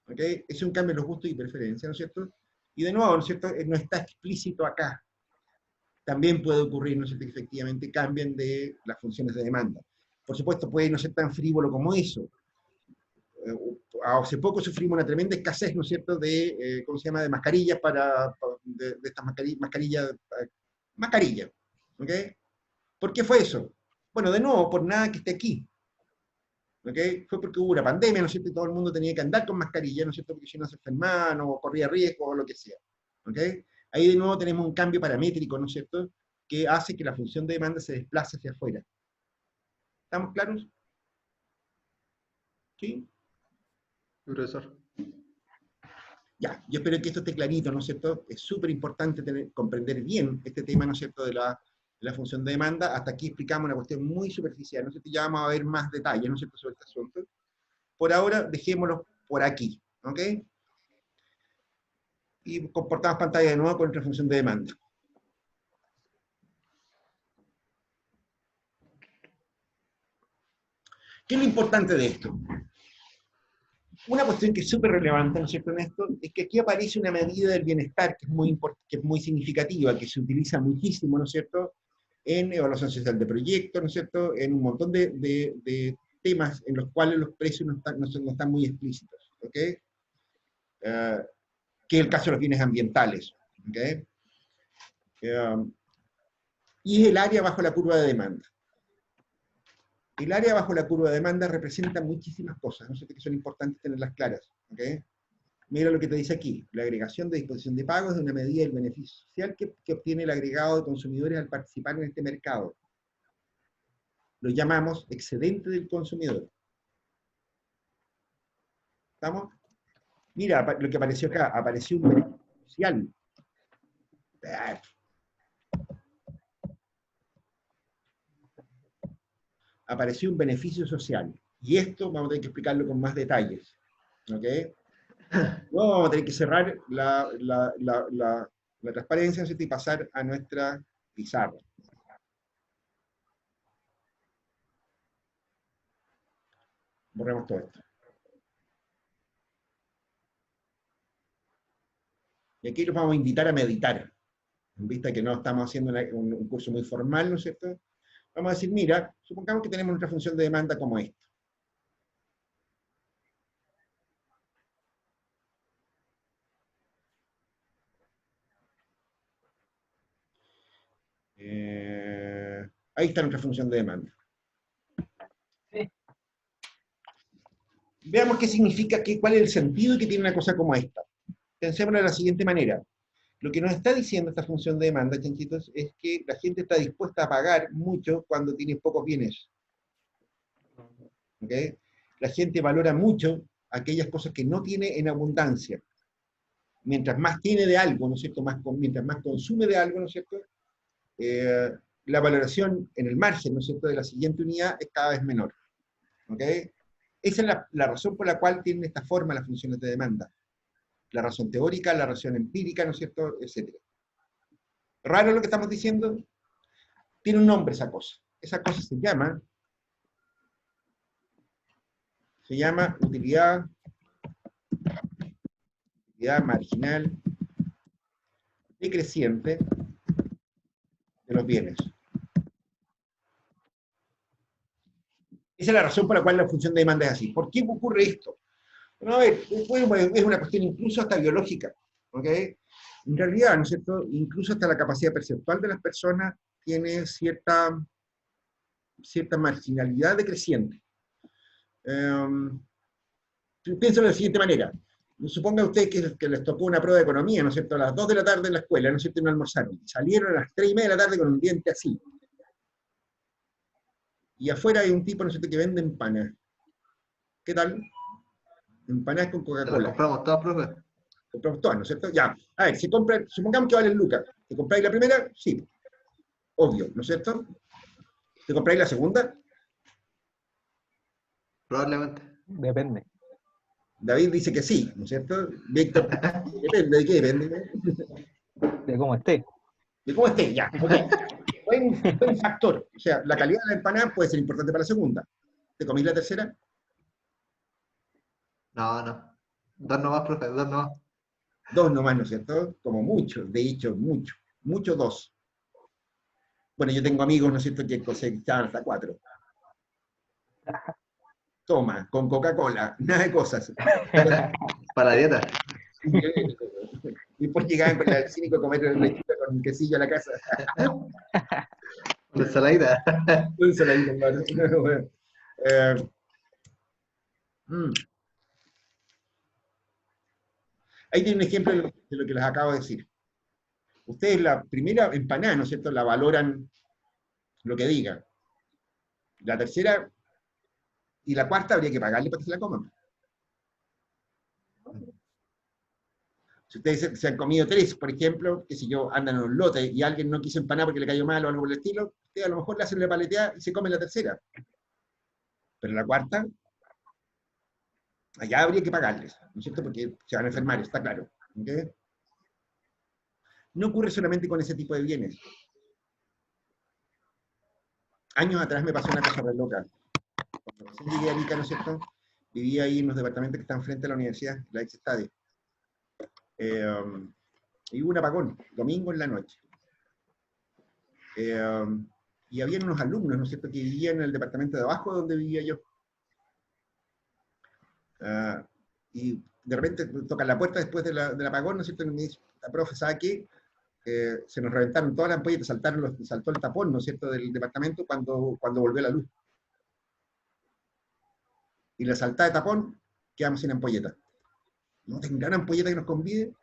¿ok? Ese es un cambio en los gustos y preferencias, ¿no es cierto? Y de nuevo, ¿no es cierto?, no está explícito acá. También puede ocurrir, ¿no es cierto?, que efectivamente cambien de las funciones de demanda. Por supuesto, puede no ser tan frívolo como eso. Hace poco sufrimos una tremenda escasez, ¿no es cierto?, de, ¿cómo se llama?, de mascarillas de estas mascarillas, ¿ok? ¿Por qué fue eso? Bueno, de nuevo, por nada que esté aquí, ¿ok? Fue porque hubo una pandemia, ¿no es cierto?, y todo el mundo tenía que andar con mascarilla, ¿no es cierto?, porque si no se enfermaban o corría riesgo o lo que sea, ¿ok? Ahí de nuevo tenemos un cambio paramétrico, ¿no es cierto?, que hace que la función de demanda se desplace hacia afuera. ¿Estamos claros? ¿Sí? Profesor. Ya, yo espero que esto esté clarito, ¿no es cierto? Es súper importante comprender bien este tema, ¿no es cierto?, de la función de demanda. Hasta aquí explicamos una cuestión muy superficial, ¿no es cierto? Ya vamos a ver más detalles, ¿no es cierto?, sobre este asunto. Por ahora, dejémoslo por aquí, ¿ok? Y comportamos pantalla de nuevo con nuestra función de demanda. ¿Qué es lo importante de esto? Una cuestión que es súper relevante, ¿no es cierto, en esto? Es que aquí aparece una medida del bienestar que es que es muy significativa, que se utiliza muchísimo, ¿no es cierto?, en evaluación social de proyectos, ¿no es cierto?, en un montón de temas en los cuales los precios no están muy explícitos, ¿ok? Que es el caso de los bienes ambientales, ¿ok? Y es el área bajo la curva de demanda. El área bajo la curva de demanda representa muchísimas cosas, ¿no es cierto?, que son importantes tenerlas claras, ¿ok? Mira lo que te dice aquí, la agregación de disposición de pagos es una medida del beneficio social que obtiene el agregado de consumidores al participar en este mercado. Lo llamamos excedente del consumidor. ¿Estamos? Mira lo que apareció acá, apareció un beneficio social. Apareció un beneficio social. Y esto vamos a tener que explicarlo con más detalles. ¿Ok? Luego vamos a tener que cerrar la transparencia, ¿no? Y pasar a nuestra pizarra. Borremos todo esto. Y aquí los vamos a invitar a meditar. En vista que no estamos haciendo un curso muy formal, ¿no es cierto? Vamos a decir, mira, supongamos que tenemos nuestra función de demanda como esta. Ahí está nuestra función de demanda. Sí. Veamos qué significa, cuál es el sentido que tiene una cosa como esta. Pensémoslo de la siguiente manera. Lo que nos está diciendo esta función de demanda, chanchitos, es que la gente está dispuesta a pagar mucho cuando tiene pocos bienes. ¿Ok? La gente valora mucho aquellas cosas que no tiene en abundancia. Mientras más tiene de algo, ¿no es cierto? Mientras más consume de algo, ¿no es cierto? La valoración en el margen, ¿no es cierto?, de la siguiente unidad es cada vez menor. ¿Ok? Esa es la razón por la cual tienen esta forma las funciones de demanda. La razón teórica, la razón empírica, ¿no es cierto?, etcétera. ¿Raro lo que estamos diciendo? Tiene un nombre esa cosa. Esa cosa se llama utilidad marginal decreciente de los bienes. Esa es la razón por la cual la función de demanda es así. ¿Por qué ocurre esto? Bueno, a ver, es una cuestión incluso hasta biológica, ¿ok? En realidad, ¿no es cierto?, incluso hasta la capacidad perceptual de las personas tiene cierta marginalidad decreciente. Piensen de la siguiente manera. Suponga usted que les tocó una prueba de economía, ¿no es cierto?, a las 2 de la tarde en la escuela, ¿no es cierto?, y no almorzaron. Salieron a las 3:30 de la tarde con un diente así. Y afuera hay un tipo, ¿no es cierto?, que vende empanadas. ¿Qué tal? Empanadas con ¿Se las Coca-Cola. compramos todas, profe? Compramos todas, ¿no es cierto? Ya. A ver, supongamos que valen lucas. ¿Te compráis la primera? Sí. Obvio, ¿no es cierto? ¿Te compráis la segunda? Probablemente. Depende. David dice que sí, ¿no es cierto? Víctor, depende, ¿de qué depende? De cómo esté. De cómo esté, ya. Ok. Buen factor. O sea, la calidad de la empanada puede ser importante para la segunda. ¿Te comís la tercera? No, no. Dos nomás, profe, dos nomás. 2 nomás, ¿no es cierto? Como mucho, de hecho, mucho. Mucho 2. Bueno, yo tengo amigos, ¿no es cierto?, que cosechaban hasta 4. Toma, con Coca-Cola, nada de cosas. Para la dieta. Y después llegaban con el cínico a comer lechuga con quesillo a la casa. Una ensaladita. Un saladito, hermano. Bueno, Ahí tiene un ejemplo de lo que les acabo de decir. Ustedes la primera empanada, ¿no es cierto?, la valoran lo que diga. La tercera y la cuarta habría que pagarle para que se la coman. Si ustedes se han comido 3, por ejemplo, que si yo andan en un lote y alguien no quiso empanar porque le cayó mal o algo por el estilo, ustedes a lo mejor le hacen la paleteada y se comen la tercera. Pero la cuarta, allá habría que pagarles, ¿no es cierto?, porque se van a enfermar, está claro. ¿Okay? No ocurre solamente con ese tipo de bienes. Años atrás me pasó una cosa re loca. Cuando recién llegué a Arica, ¿no es cierto?, vivía ahí en los departamentos que están frente a la universidad, la ex estadio. Y hubo un apagón, domingo en la noche. Y había unos alumnos, ¿no es cierto?, que vivían en el departamento de abajo donde vivía yo. Y de repente tocan la puerta después del apagón, ¿no es cierto?, y me dice, la profe, ¿sabe qué? Se nos reventaron todas las ampolletas, saltó el tapón, ¿no es cierto?, del departamento cuando volvió la luz. Y la saltada de tapón, quedamos sin ampolleta. ¿No tendrán ampolleta que nos convide?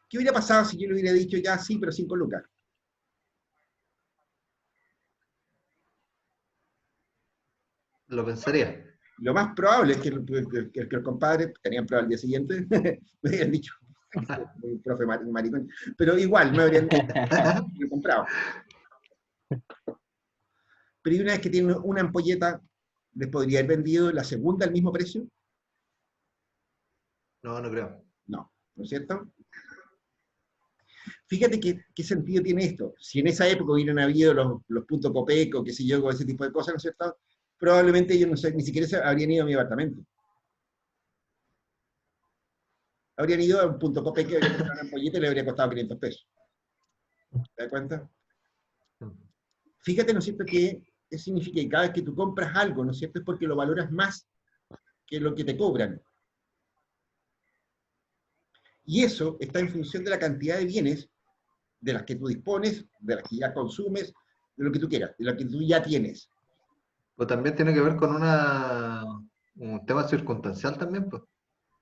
¿Qué hubiera pasado si yo le hubiera dicho ya sí, pero 5 lucas? Lo pensaría. Lo más probable es que el compadre, tenían prueba al día siguiente, me habían dicho, profe maricón, pero igual me habrían comprado. Pero y una vez que tienen una ampolleta, ¿les podría haber vendido la segunda al mismo precio? No, no creo. No, ¿no es cierto? Fíjate qué sentido tiene esto. Si en esa época hubieran habido los puntos Copeco, qué sé yo, con ese tipo de cosas, ¿no es cierto? Probablemente ellos ni siquiera habrían ido a mi apartamento. Habrían ido a un punto Copeco que habría comprado una ampolleta y le habría costado 500 pesos. ¿Te das cuenta? Fíjate, ¿no es cierto?, que significa que cada vez que tú compras algo, ¿no es cierto?, es porque lo valoras más que lo que te cobran. Y eso está en función de la cantidad de bienes de las que tú dispones, de las que ya consumes, de lo que tú quieras, de lo que tú ya tienes. Pues también tiene que ver con un tema circunstancial también, pues,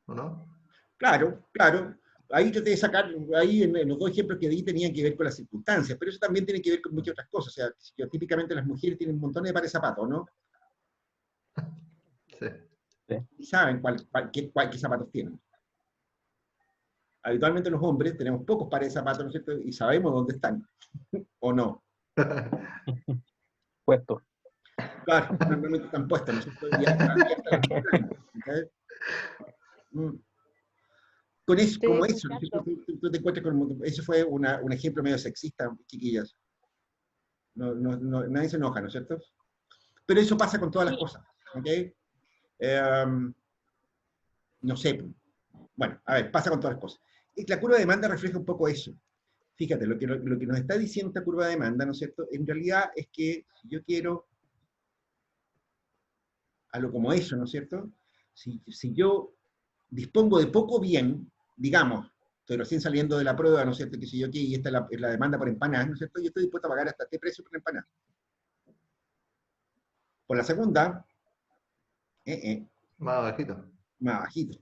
¿o no? Claro, claro. Ahí traté de sacar, ahí en los dos ejemplos que di tenían que ver con las circunstancias, pero eso también tiene que ver con muchas otras cosas. O sea, típicamente las mujeres tienen un montón de pares de zapatos, ¿no? Sí. Y saben qué zapatos tienen. Habitualmente los hombres tenemos pocos pares de zapatos, ¿no es cierto? Y sabemos dónde están, o no. Puesto. Claro, normalmente están puestos, ¿no es cierto? Y hasta las compran, ¿okay? Con eso, Estoy como eso, ¿no es escuchando. cierto? Tú te encuentras con... Eso fue un ejemplo medio sexista, chiquillas. Nadie se enoja, ¿no es cierto? Pero eso pasa con todas las Sí, cosas, ¿ok? No sé, bueno, a ver, pasa con todas las cosas. Y la curva de demanda refleja un poco eso. Fíjate, lo que nos está diciendo esta curva de demanda, ¿no es cierto? En realidad es que si yo quiero algo como eso, ¿no es cierto? Si yo dispongo de poco bien, digamos, estoy recién saliendo de la prueba, ¿no es cierto? Que si yo aquí, y esta es la demanda por empanadas, ¿no es cierto? Yo estoy dispuesto a pagar hasta qué precio por empanada. Por la segunda, Más bajito. más bajito.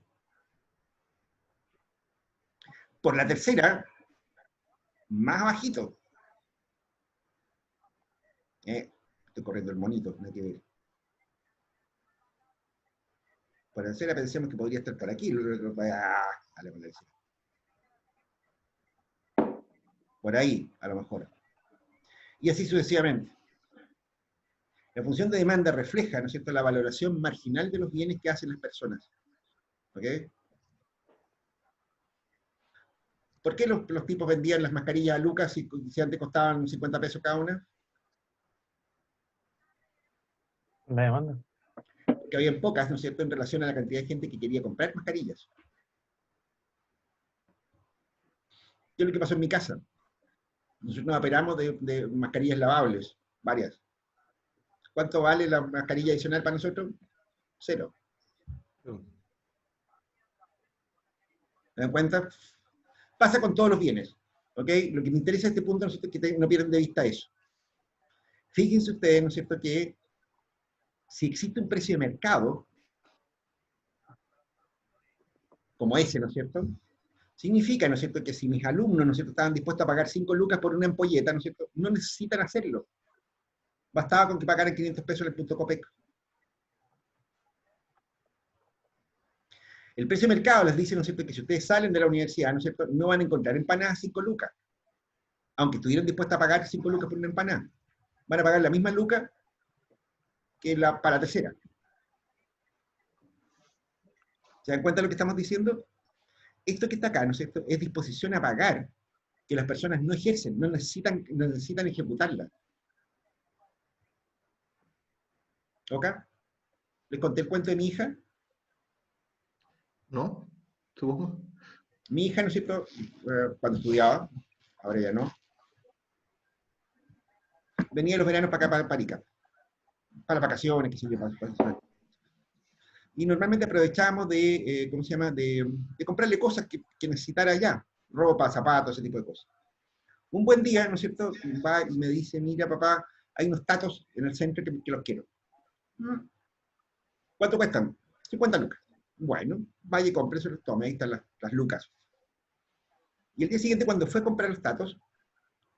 Por la tercera, más bajito. Estoy corriendo el monito, no hay que ver. Por la tercera pensemos que podría estar por aquí. Por ahí, a lo mejor. Y así sucesivamente. La función de demanda refleja, ¿no es cierto?, la valoración marginal de los bienes que hacen las personas. ¿Ok? ¿Por qué los tipos vendían las mascarillas a lucas si antes costaban 50 pesos cada una? La demanda. Porque habían pocas, ¿no es cierto?, en relación a la cantidad de gente que quería comprar mascarillas. ¿Qué es lo que pasó en mi casa? Nosotros nos operamos de mascarillas lavables, varias. ¿Cuánto vale la mascarilla adicional para nosotros? 0. ¿Se dan cuenta? Pasa con todos los bienes. ¿Ok? Lo que me interesa en este punto, ¿no es cierto?, es que no pierdan de vista eso. Fíjense ustedes, ¿no es cierto?, que si existe un precio de mercado, como ese, ¿no es cierto?, significa, ¿no es cierto?, que si mis alumnos, ¿no es cierto?, estaban dispuestos a pagar 5 lucas por una ampolleta, ¿no es cierto?, no necesitan hacerlo. Bastaba con que pagaran 500 pesos en el punto Copec. El precio de mercado les dice, ¿no es cierto?, que si ustedes salen de la universidad, ¿no es cierto?, no van a encontrar empanadas a 5 lucas. Aunque estuvieran dispuestos a pagar 5 lucas por una empanada. Van a pagar la misma luca que para la tercera. ¿Se dan cuenta de lo que estamos diciendo? Esto que está acá, ¿no es cierto?, es disposición a pagar, que las personas no ejercen, no necesitan ejecutarla. ¿Ok? Les conté el cuento de mi hija. ¿No? Supongo. Mi hija, ¿no es cierto? Cuando estudiaba, ahora ya no, venía los veranos para acá, para Arica, para las vacaciones, qué sé yo, y normalmente aprovechábamos de, ¿cómo se llama?, de comprarle cosas que necesitara allá, ropa, zapatos, ese tipo de cosas. Un buen día, ¿no es cierto?, va y me dice, mira papá, hay unos tatos en el centro que los quiero. ¿Cuánto cuestan? 50 lucas. Bueno, vaya y compre, se los tome, ahí están las lucas. Y el día siguiente, cuando fue a comprar los tatos,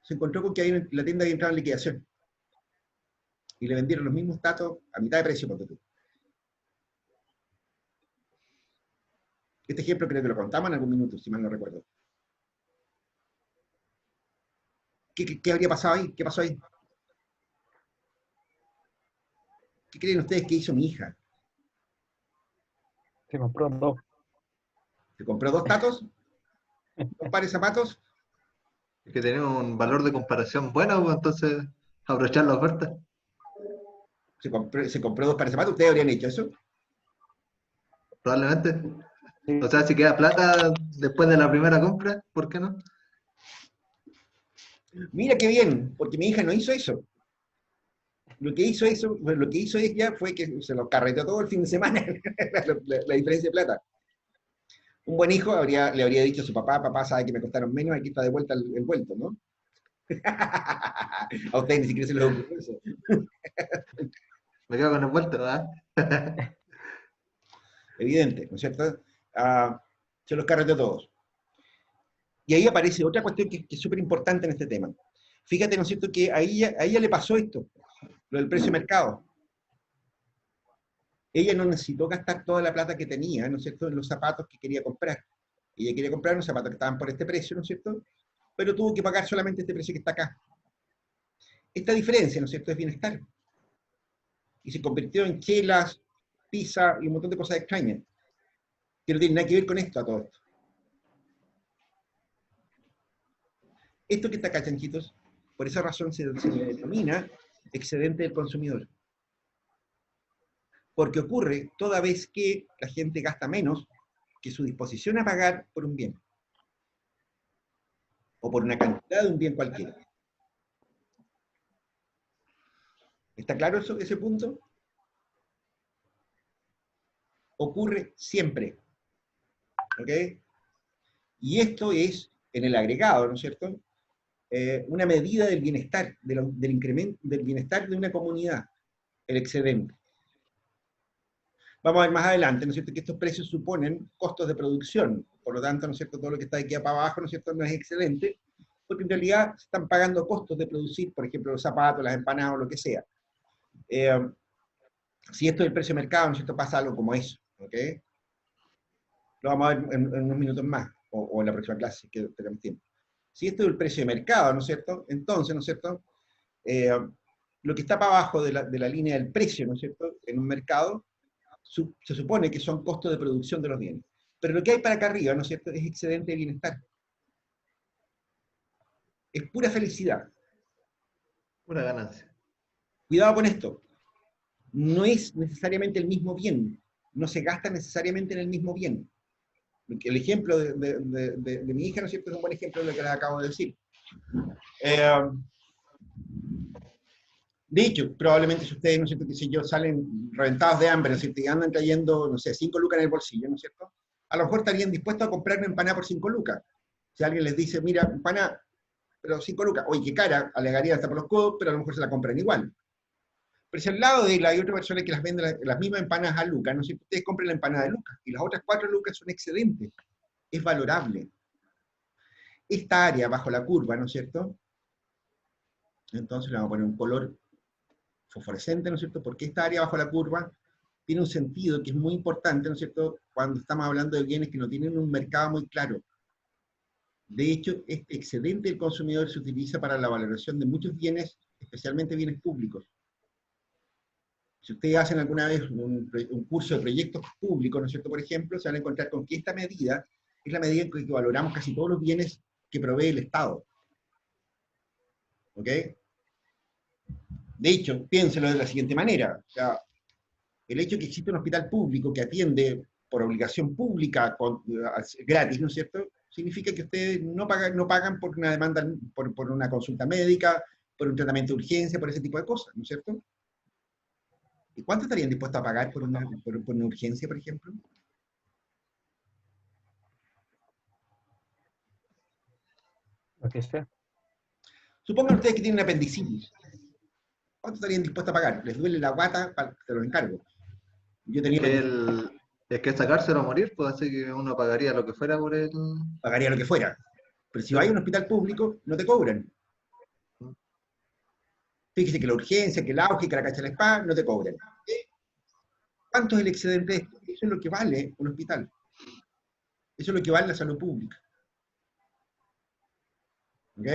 se encontró con que ahí en la tienda había entrado en liquidación. Y le vendieron los mismos tatos a mitad de precio, ponte tú. Este ejemplo creo que lo contamos en algún minuto, si mal no recuerdo. ¿Qué habría pasado ahí? ¿Qué pasó ahí? ¿Qué creen ustedes que hizo mi hija? Se compró dos. Se compró dos tatos, dos pares de zapatos, Que tenía un valor de comparación bueno, pues entonces aprovechar la oferta. se compró dos pares de zapatos. ¿Ustedes habrían hecho eso? Probablemente. Sí. O sea, si queda plata después de la primera compra, ¿por qué no? Mira qué bien, porque mi hija no hizo eso. Lo que hizo ella fue que se lo carreteó todo el fin de semana, la diferencia de plata. Un buen hijo le habría dicho a su papá, papá sabe que me costaron menos, aquí está de vuelta el vuelto, ¿no? A ustedes ni siquiera se les ocurrió eso. Me quedo con el vuelto, ¿verdad? Evidente, ¿no es cierto? Se los carreteó todos. Y ahí aparece otra cuestión que es súper importante en este tema. Fíjate, ¿no es cierto?, que a ella le pasó esto, lo del precio de mercado. Ella no necesitó gastar toda la plata que tenía, ¿no es cierto?, en los zapatos que quería comprar. Ella quería comprar unos zapatos que estaban por este precio, ¿no es cierto?, pero tuvo que pagar solamente este precio que está acá. Esta diferencia, ¿no es cierto?, es bienestar. Y se convirtió en chelas, pizza y un montón de cosas extrañas, que no tienen nada que ver con esto, a todo esto. Esto que está acá, chanchitos, por esa razón se le denomina excedente del consumidor. Porque ocurre toda vez que la gente gasta menos que su disposición a pagar por un bien. O por una cantidad de un bien cualquiera. ¿Está claro ese punto? Ocurre siempre. ¿Ok? Y esto es, en el agregado, ¿no es cierto?, una medida del bienestar, del incremento del bienestar de una comunidad, el excedente. Vamos a ver más adelante, ¿no es cierto?, que estos precios suponen costos de producción, por lo tanto, ¿no es cierto?, todo lo que está aquí para abajo, ¿no es cierto?, no es excelente, porque en realidad se están pagando costos de producir, por ejemplo, los zapatos, las empanadas o lo que sea. Si esto es el precio de mercado, ¿no es cierto?, pasa algo como eso, ¿ok? Lo vamos a ver en unos minutos más, o en la próxima clase, que tenemos tiempo. Si esto es el precio de mercado, ¿no es cierto?, entonces, ¿no es cierto?, lo que está para abajo de la línea del precio, ¿no es cierto?, en un mercado, se supone que son costos de producción de los bienes. Pero lo que hay para acá arriba, ¿no es cierto?, es excedente de bienestar. Es pura felicidad. Pura ganancia. Cuidado con esto. No es necesariamente el mismo bien. No se gasta necesariamente en el mismo bien. El ejemplo de mi hija, ¿no es cierto?, es un buen ejemplo de lo que les acabo de decir. De hecho, probablemente si ustedes, ¿no es cierto?, que si yo salen reventados de hambre, ¿no es cierto?, y andan trayendo, no sé, 5 lucas en el bolsillo, ¿no es cierto?, a lo mejor estarían dispuestos a comprar una empanada por 5 lucas. Si alguien les dice, mira, empanada, pero 5 lucas, oye, qué cara, alegaría hasta por los codos, pero a lo mejor se la compran igual. Pero si al lado de él hay otra persona que las vende las mismas empanadas a lucas, ¿no es cierto?, ustedes compren la empanada de lucas, y las otras 4 lucas son excedentes. Es valorable. Esta área bajo la curva, ¿no es cierto?, entonces le vamos a poner un color fosforescente, ¿no es cierto?, porque esta área bajo la curva tiene un sentido que es muy importante, ¿no es cierto?, cuando estamos hablando de bienes que no tienen un mercado muy claro. De hecho, este excedente del consumidor se utiliza para la valoración de muchos bienes, especialmente bienes públicos. Si ustedes hacen alguna vez un curso de proyectos públicos, ¿no es cierto?, por ejemplo, se van a encontrar con que esta medida es la medida en que valoramos casi todos los bienes que provee el Estado. ¿Ok? De hecho, piénselo de la siguiente manera. O sea, El hecho de que existe un hospital público que atiende por obligación pública, gratis, ¿no es cierto?, significa que ustedes no pagan por una demanda, por una consulta médica, por un tratamiento de urgencia, por ese tipo de cosas, ¿no es cierto? ¿Y cuánto estarían dispuestos a pagar por una urgencia, por ejemplo? Lo que sea. Supongan ustedes que tienen apendicitis. ¿Cuánto estarían dispuestos a pagar? ¿Les duele la guata? Te lo encargo. Yo tenía Es que sacárselo a morir, pues así que uno pagaría lo que fuera por el... pagaría lo que fuera. Pero si Sí. vas a un hospital público, no te cobran. Fíjese que la urgencia, que el auge, que la cacha del spa, no te cobran. ¿Cuánto es el excedente de esto? Eso es lo que vale un hospital. Eso es lo que vale la salud pública. ¿Ok?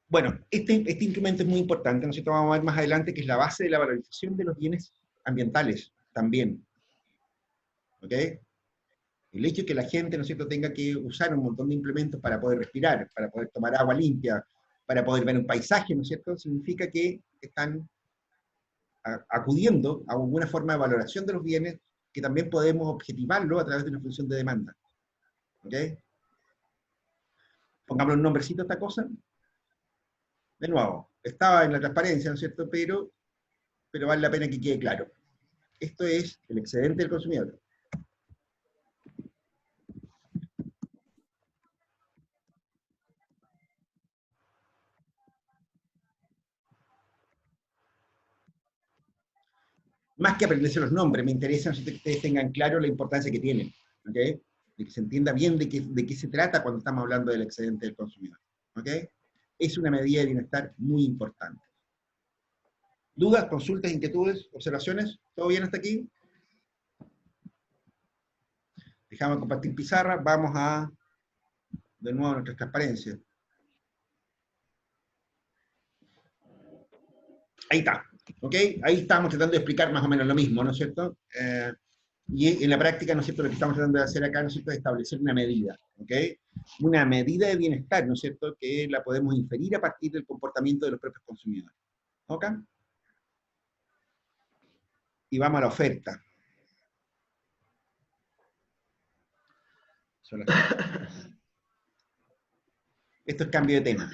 Bueno, este instrumento es muy importante, nosotros vamos a ver más adelante que es la base de la valorización de los bienes ambientales también. ¿Ok? El hecho de que la gente, ¿no es cierto?, tenga que usar un montón de implementos para poder respirar, para poder tomar agua limpia, para poder ver un paisaje, ¿no es cierto?, significa que están acudiendo a alguna forma de valoración de los bienes que también podemos objetivarlo a través de una función de demanda. ¿Ok? Pongámosle un nombrecito a esta cosa. De nuevo, estaba en la transparencia, ¿no es cierto?, pero vale la pena que quede claro. Esto es el excedente del consumidor. Más que aprenderse los nombres, me interesa, ¿no es cierto?, que ustedes tengan claro la importancia que tienen. ¿Ok? De que se entienda bien de qué se trata cuando estamos hablando del excedente del consumidor. ¿Ok? Es una medida de bienestar muy importante. ¿Dudas, consultas, inquietudes, observaciones? ¿Todo bien hasta aquí? Dejamos de compartir pizarra, vamos a, de nuevo, a nuestra transparencia. Ahí está, ¿ok? Ahí estamos tratando de explicar más o menos lo mismo, ¿no es cierto? Y en la práctica, ¿no es cierto?, lo que estamos tratando de hacer acá, ¿no es cierto?, es establecer una medida, ¿ok? Una medida de bienestar, ¿no es cierto?, que la podemos inferir a partir del comportamiento de los propios consumidores. ¿Ok? Y vamos a la oferta. Esto es cambio de tema.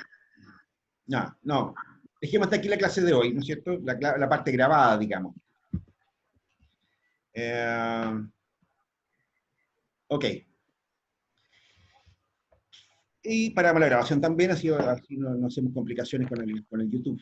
No. Dejemos hasta aquí la clase de hoy, ¿no es cierto? La parte grabada, digamos. Ok. Y para la grabación también, así no hacemos complicaciones con el YouTube.